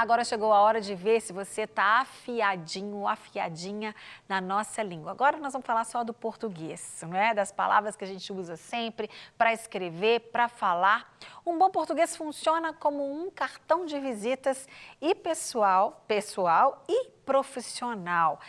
Agora chegou a hora de ver se você está afiadinho ou afiadinha na nossa língua. Agora nós vamos falar só do português, não é? Das palavras que a gente usa sempre para escrever, para falar. Um bom português funciona como um cartão de visitas e pessoal e profissional.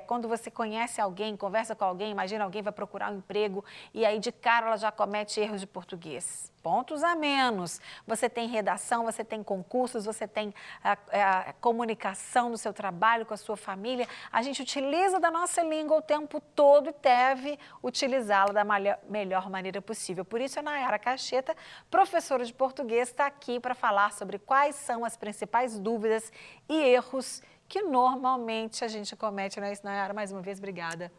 Quando você conhece alguém, conversa com alguém, imagina alguém vai procurar um emprego e aí de cara ela já comete erros de português. Pontos a menos. Você tem redação, você tem concursos, você tem a comunicação no seu trabalho com a sua família. A gente utiliza da nossa língua o tempo todo e deve utilizá-la da melhor maneira possível. Por isso, a Nayara Cacheta, professora de português, está aqui para falar sobre quais são as principais dúvidas e erros que normalmente a gente comete, não é isso, Nayara? Mais uma vez, obrigada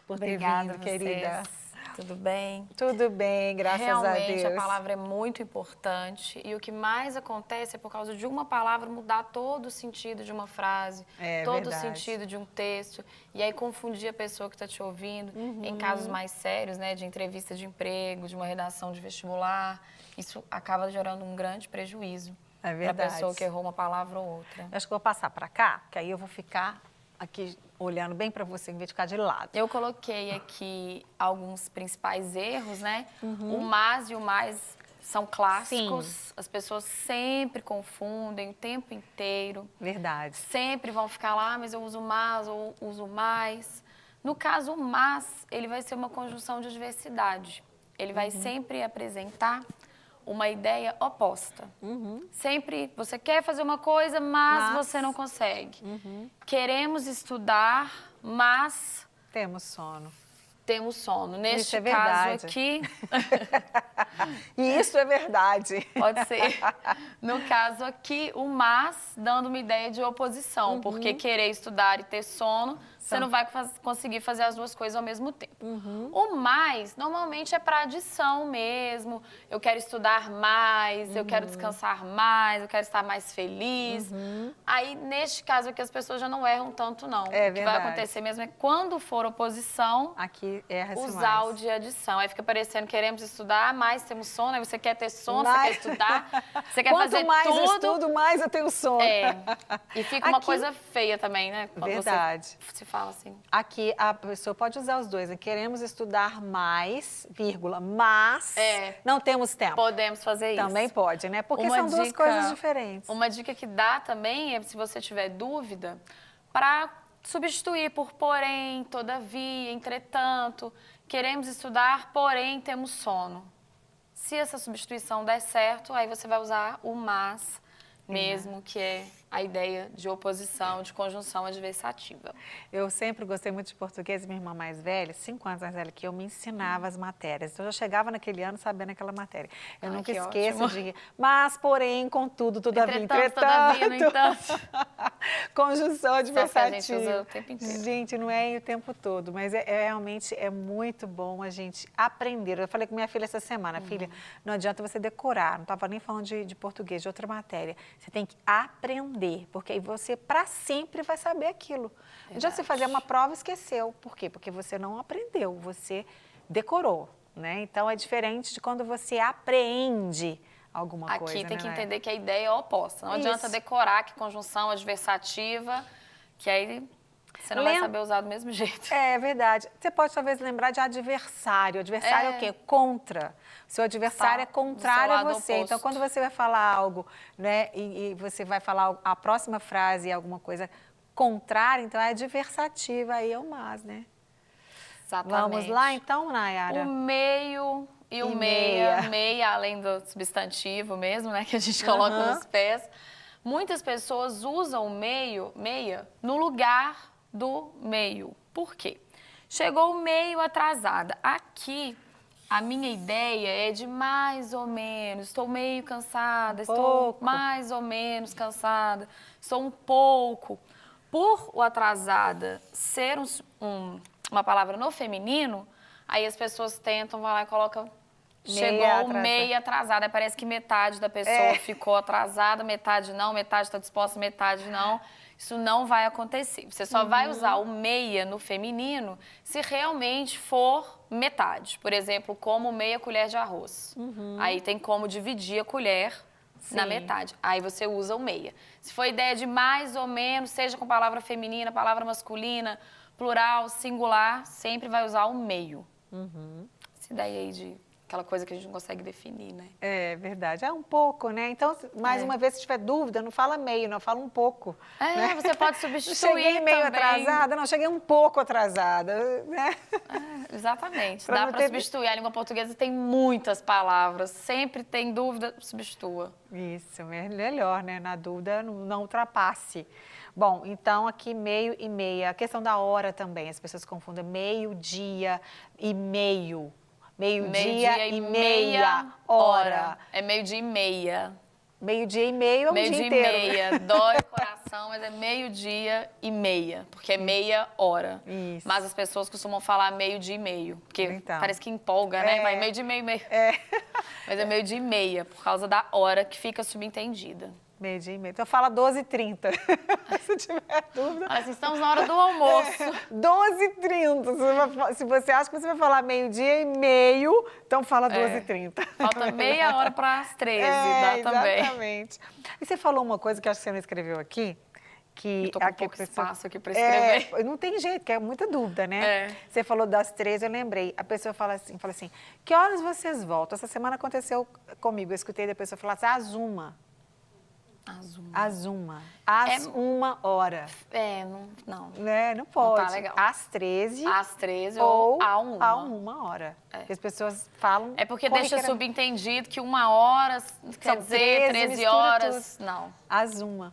por ter vindo, querida. Tudo bem? Tudo bem, graças a Deus. Realmente a palavra é muito importante e o que mais acontece é por causa de uma palavra mudar todo o sentido de uma frase, todo o sentido de um texto e aí confundir a pessoa que está te ouvindo. Em casos mais sérios, né, de entrevista de emprego, de uma redação de vestibular, isso acaba gerando um grande prejuízo para a pessoa que errou uma palavra ou outra. Eu acho que vou passar para cá, que aí eu vou ficar aqui olhando bem para você, em vez de ficar de lado. Eu coloquei aqui alguns principais erros, né? O mas e o mais são clássicos. Sim. As pessoas sempre confundem o tempo inteiro. Verdade. Sempre vão ficar lá, mas eu uso mas ou uso mais. No caso, o mas, ele vai ser uma conjunção de adversidade. Ele vai sempre apresentar uma ideia oposta. Sempre você quer fazer uma coisa, mas você não consegue. Queremos estudar, mas temos sono. Temos sono. Neste caso aqui... E isso é verdade. Pode ser. No caso aqui, o mas dando uma ideia de oposição, porque querer estudar e ter sono, você não vai conseguir fazer as duas coisas ao mesmo tempo. O mais, normalmente, é para adição mesmo. Eu quero estudar mais, eu quero descansar mais, eu quero estar mais feliz. Aí, neste caso aqui, as pessoas já não erram tanto, não. O que vai acontecer mesmo é quando for oposição, aqui usar o de adição. Aí fica parecendo, queremos estudar, mais temos sono, aí você quer ter sono, você quer estudar, você quer fazer tudo. Quanto mais eu estudo, mais eu tenho sono. E fica uma coisa feia também, né? Quando verdade. Você fala assim. Aqui a pessoa pode usar os dois, né? Queremos estudar mais, vírgula, mas não temos tempo. Podemos fazer isso. Também pode, né? Porque são duas coisas diferentes. Uma dica que dá também é, se você tiver dúvida, para substituir por porém, todavia, entretanto. Queremos estudar, porém temos sono. Se essa substituição der certo, aí você vai usar o mas mesmo, que é a ideia de oposição, de conjunção adversativa. Eu sempre gostei muito de português, minha irmã mais velha, 5 anos mais velha que eu, me ensinava as matérias. Então, eu já chegava naquele ano sabendo aquela matéria. Eu nunca esqueço de... Mas, porém, contudo, todavia, todavia, no entanto. Conjunção adversativa. A gente usa o tempo inteiro. Gente, não é o tempo todo, mas realmente é muito bom a gente aprender. Eu falei com minha filha essa semana, filha, não adianta você decorar, não estava nem falando de português, de outra matéria. Você tem que aprender, porque aí você, para sempre, vai saber aquilo. Não adianta você fazer uma prova e esqueceu. Por quê? Porque você não aprendeu, você decorou, né? Então, é diferente de quando você aprende alguma coisa. Aqui tem que entender que a ideia é oposta. Não adianta decorar que conjunção adversativa, que aí você não vai saber usar do mesmo jeito. É verdade. Você pode talvez lembrar de adversário. Adversário é o quê? Contra. Seu adversário é contrário a você. Oposto. Então, quando você vai falar algo, né, e você vai falar a próxima frase, alguma coisa contrária, então é adversativa, aí é o mas, né? Exatamente. Vamos lá, então, Nayara? O meio e o meia. Meia, além do substantivo mesmo, né, que a gente coloca nos pés. Muitas pessoas usam o meia, no lugar do meio. Por quê? Chegou o meio atrasada. Aqui, a minha ideia é de mais ou menos. Estou meio cansada, estou mais ou menos cansada, estou um pouco. Por o atrasada ser uma palavra no feminino, aí as pessoas tentam, vai lá e colocam... Chegou meia atrasada. Aí parece que metade da pessoa ficou atrasada, metade não, metade está disposta, metade não. Isso não vai acontecer. Você só vai usar o meia no feminino se realmente for metade. Por exemplo, como meia colher de arroz. Aí tem como dividir a colher na metade. Aí você usa o meia. Se for ideia de mais ou menos, seja com palavra feminina, palavra masculina, plural, singular, sempre vai usar o meio. Essa ideia aí de aquela coisa que a gente não consegue definir, né? É verdade. É um pouco, né? Então, mais uma vez, se tiver dúvida, não fala meio, não fala um pouco. É, né? você pode substituir Cheguei meio também. atrasada, não, cheguei um pouco atrasada, né? Exatamente. Pra Dá não para ter- substituir. A língua portuguesa tem muitas palavras. Sempre tem dúvida, substitua. Isso, melhor, né? Na dúvida, não ultrapasse. Bom, então aqui meio e meia. A questão da hora também, as pessoas confundem meio-dia e meio. Meio-dia e meia hora. É meio-dia e meia. Meio-dia e meio é um dia Meio-dia e inteiro. meia. Dói o coração, mas é meio-dia e meia. Porque é meia hora. Isso. Mas as pessoas costumam falar meio-dia e meio. Porque Então. parece que empolga, né? Vai meio-dia e meio, meio. Mas é meio-dia e meia, por causa da hora que fica subentendida. Meio-dia e meio. Então fala 12h30. Se tiver dúvida. Mas estamos na hora do almoço. 12h30. Se você acha que você vai falar meio-dia e meio, então fala 12h30. Falta meia hora para as 13, dá também. Exatamente. E você falou uma coisa que eu acho que você não escreveu aqui. Que Eu tô com aqui a pouco pessoa- espaço aqui para escrever. não tem jeito, que é muita dúvida, né? É. Você falou das 13, eu lembrei. A pessoa fala assim, que horas vocês voltam? Essa semana aconteceu comigo, eu escutei da pessoa falar assim, às 1. Às 1h. Não. Né? Não pode. tá legal. Às 13. Às 13 ou ou a 1. a 1h. Porque as pessoas falam... É porque deixa corriqueiramente. subentendido que 1h quer São dizer 13, 13 mistura horas. tudo. Não. Às 1.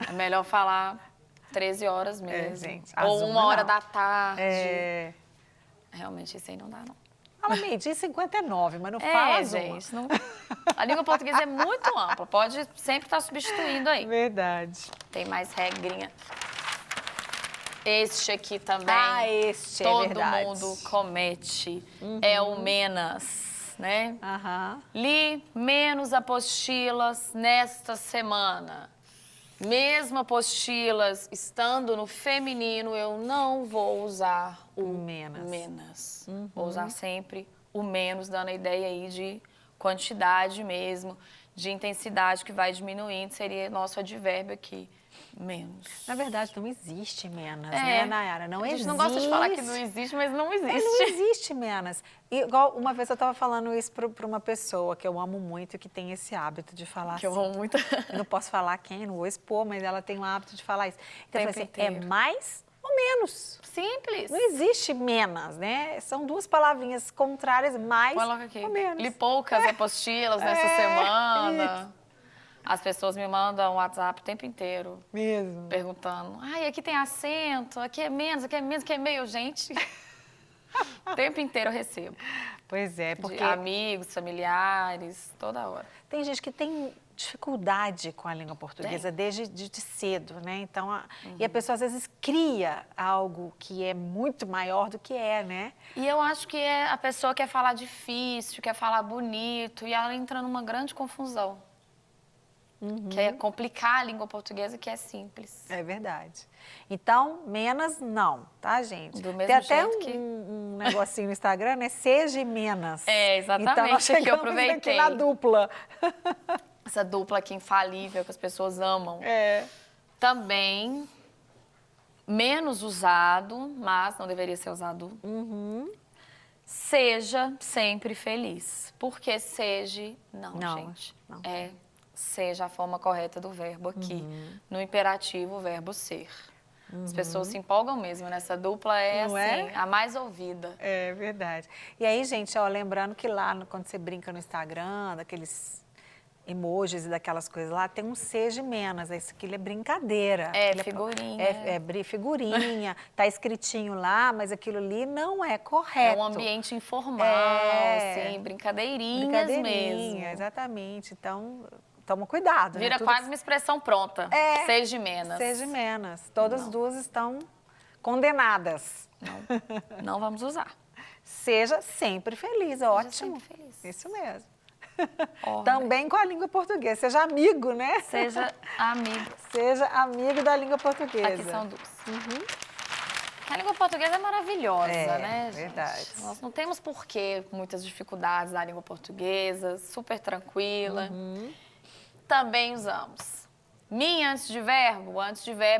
É melhor falar 13 horas mesmo. gente, às ou 1 1 hora não. da tarde. Realmente, isso aí não dá, não. Fala meio-dia e 59, mas não fala às 1. gente. Não... A língua portuguesa é muito ampla. Pode sempre estar substituindo aí. Verdade. Tem mais regrinha. Este aqui também. Este é todo verdade. mundo comete. É o menos, né? Aham. Li menos apostilas nesta semana. Mesmo apostilas estando no feminino, eu não vou usar o menos. Vou usar sempre o menos, dando a ideia aí de quantidade mesmo, de intensidade que vai diminuindo, seria nosso advérbio aqui, menos. Na verdade, não existe menos, né, Nayara? Não existe. A gente não gosta de falar que não existe, mas não existe. Não existe menos. Igual uma vez eu estava falando isso para uma pessoa que eu amo muito, que tem esse hábito de falar Que eu assim. amo muito. Eu não posso falar quem, não vou expor, mas ela tem o hábito de falar isso. Então, eu falei assim, é inteiro. mais ou menos. Simples. Não existe menos, né? São duas palavrinhas contrárias, mais Coloca aqui. ou menos. Li poucas apostilas nessa semana. As pessoas me mandam WhatsApp o tempo inteiro. Mesmo. Perguntando, ai, aqui tem acento, aqui é menos, aqui é menos, aqui é meio. Gente, o tempo inteiro eu recebo. Pois é, porque De amigos, familiares, toda hora. tem gente que tem dificuldade com a língua portuguesa desde de cedo, né? Então, e a pessoa às vezes cria algo que é muito maior do que é, né? E eu acho que a pessoa quer falar difícil, quer falar bonito, e ela entra numa grande confusão. Que é complicar a língua portuguesa, que é simples. É verdade. Então, menos não, tá, gente? Do mesmo Tem até jeito que... um negocinho no Instagram, né? Seja menos. É, exatamente, Então, nós que eu chegamos aproveitei. aqui na dupla. Essa dupla aqui infalível, que as pessoas amam. É. Também menos usado, mas não deveria ser usado. Seja sempre feliz. Porque seja, não, gente. não. É seja a forma correta do verbo aqui. No imperativo, o verbo ser. As pessoas se empolgam mesmo nessa dupla, Não assim, é? a mais ouvida. É verdade. E aí, gente, ó, lembrando que lá, quando você brinca no Instagram, daqueles emojis e daquelas coisas lá, tem um seja menos. Isso aqui é brincadeira. É, Aquilo figurinha. É figurinha, tá escritinho lá, mas aquilo ali não é correto. É um ambiente informal, assim, brincadeirinhas mesmo. Exatamente. Então, toma cuidado. Vira né? quase uma expressão pronta. É. Seja menos. Seja menos. Todas duas estão condenadas. Não vamos usar. Seja sempre feliz, ótimo. sempre feliz. Isso mesmo. Ó, Também com a língua portuguesa. Seja amigo, né? Seja amigo. Seja amigo da língua portuguesa. Aqui são duas. A língua portuguesa é maravilhosa, né, gente? Verdade. Nós não temos por que muitas dificuldades da língua portuguesa, super tranquila. também usamos. Mim antes de verbo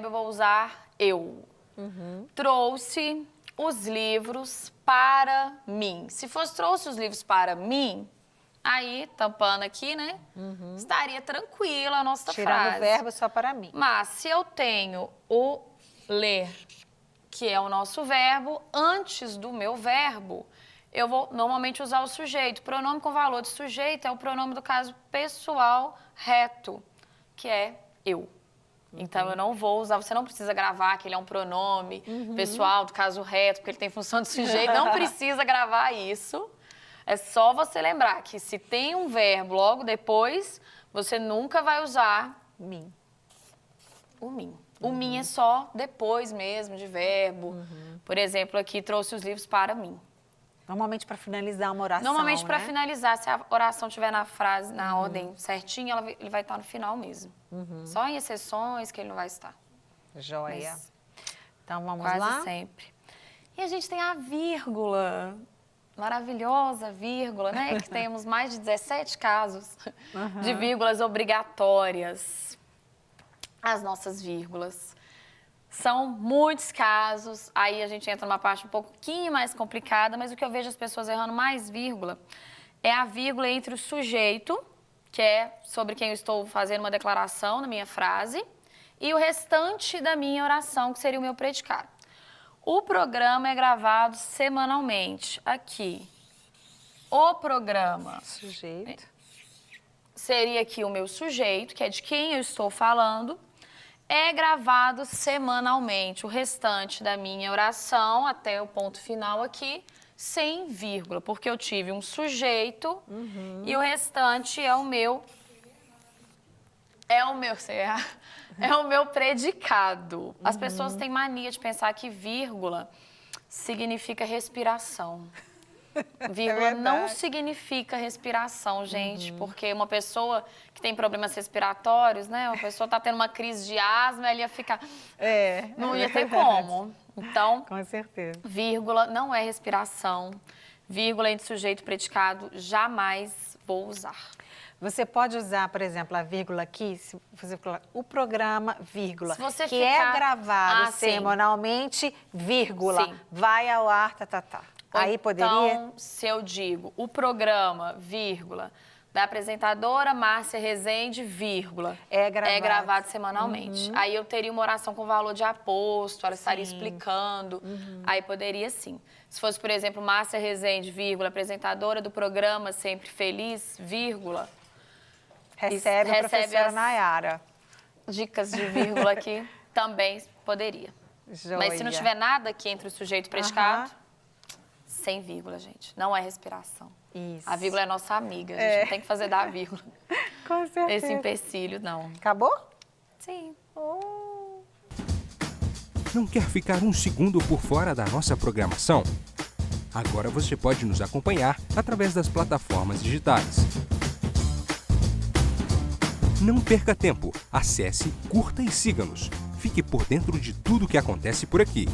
eu vou usar eu. Trouxe os livros para mim. Se fosse trouxe os livros para mim, aí, tampando aqui, né? Estaria tranquila a nossa frase. Tirando o verbo só para mim. Mas se eu tenho o ler, que é o nosso verbo, antes do meu verbo, eu vou normalmente usar o sujeito. Pronome com valor de sujeito é o pronome do caso pessoal reto, que é eu. Então, eu não vou usar, você não precisa gravar que ele é um pronome pessoal do caso reto, porque ele tem função de sujeito, não precisa gravar isso. É só você lembrar que se tem um verbo logo depois, você nunca vai usar Mim. o mim. O mim é só depois mesmo de verbo. Por exemplo, aqui trouxe os livros para mim. Normalmente para finalizar uma oração, Normalmente para né? finalizar, se a oração estiver na frase, na ordem certinha, ele vai estar no final mesmo. Só em exceções que ele não vai estar. Joia. Mas Então vamos quase lá? sempre. E a gente tem a vírgula. Maravilhosa vírgula, né? Que temos mais de 17 casos de vírgulas obrigatórias. As nossas vírgulas. São muitos casos, aí a gente entra numa parte um pouquinho mais complicada, mas o que eu vejo as pessoas errando mais vírgula é a vírgula entre o sujeito, que é sobre quem eu estou fazendo uma declaração na minha frase, e o restante da minha oração, que seria o meu predicado. O programa é gravado semanalmente. Aqui, o programa Sujeito. seria aqui o meu sujeito, que é de quem eu estou falando, é gravado semanalmente. O restante da minha oração, até o ponto final aqui, sem vírgula, porque eu tive um sujeito e o restante é o meu predicado. As pessoas têm mania de pensar que vírgula significa respiração. Vírgula não significa respiração, gente, porque uma pessoa que tem problemas respiratórios, né? Uma pessoa está tendo uma crise de asma, ela ia ficar... não ia ter como. Então, Com certeza. vírgula não é respiração. Vírgula entre sujeito e predicado, jamais vou usar. Você pode usar, por exemplo, a vírgula aqui, se você falar o programa, vírgula, Se você que é ficar- gravado sim. semanalmente, vírgula, Sim. vai ao ar, Ou Aí poderia... Então, se eu digo o programa, vírgula, da apresentadora Márcia Rezende, vírgula, É gravado. semanalmente. Aí eu teria uma oração com valor de aposto, ela estaria explicando. Aí poderia sim. Se fosse, por exemplo, Márcia Rezende, vírgula, apresentadora do programa Sempre Feliz, vírgula, Recebe a recebe professora as- Nayara. dicas de vírgula aqui, também poderia. Joia. Mas se não tiver nada aqui entre o sujeito e o predicado, sem vírgula, gente. Não é respiração. Isso. A vírgula é nossa amiga, a gente não tem que fazer da vírgula Com certeza. esse empecilho, não. Acabou? Sim. Não quer ficar um segundo por fora da nossa programação? Agora você pode nos acompanhar através das plataformas digitais. Não perca tempo. Acesse, curta e siga-nos. Fique por dentro de tudo o que acontece por aqui.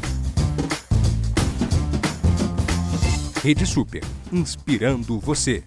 Rede Super, inspirando você.